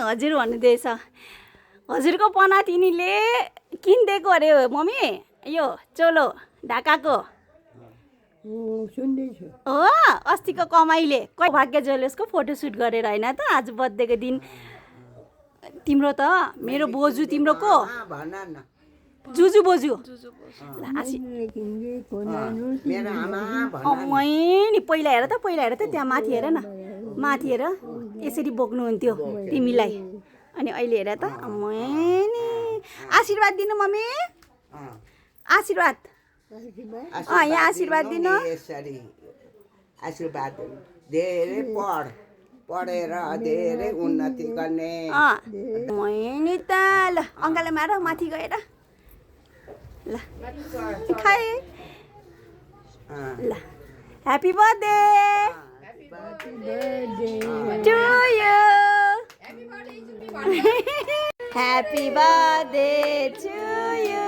हजुर भन्नुहुँदैछ हजुरको पनातिनीले किनिदिएको अरे मम्मी यो चोलो ढाकाको सुन्दैछु हो अस्तिको कमाइले भाग्य ज्वेलर्सको फोटोसुट गरेर होइन त आज बर्थडेको दिन तिम्रो त मेरो बोजू तिम्रो को भन न जुजू बोजू मेरो आमा भन नि पहिला हेर त त्यहाँ माथि हेर न माथि हेर यसरी बोक्नुहुन्थ्यो तिमीलाई अनि अहिले हेर त नि आशीर्वाद दिनु मम्मी आशीर्वाद यहाँ आशीर्वाद दिनु यसरी आशीर्वाद धेरै पढेर धेरै उन्नति गर्ने नि त ल अङ्गाले मार माथि गएर ल खाए ल happy birthday to you happy birthday to you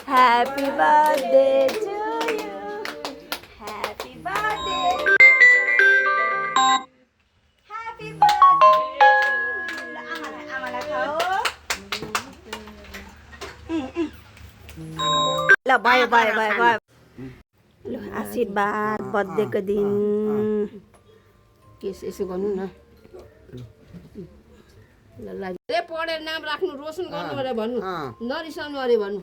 happy birthday to you happy birthday happy birthday आमालाई खाऊ ल भयो ल आशीर्वाद बर्थडेको दिन यसो गर्नु न ल पढेर नाम राख्नु रोशन गर्नु अरे भन्नु नरिसाउनु अरे भन्नु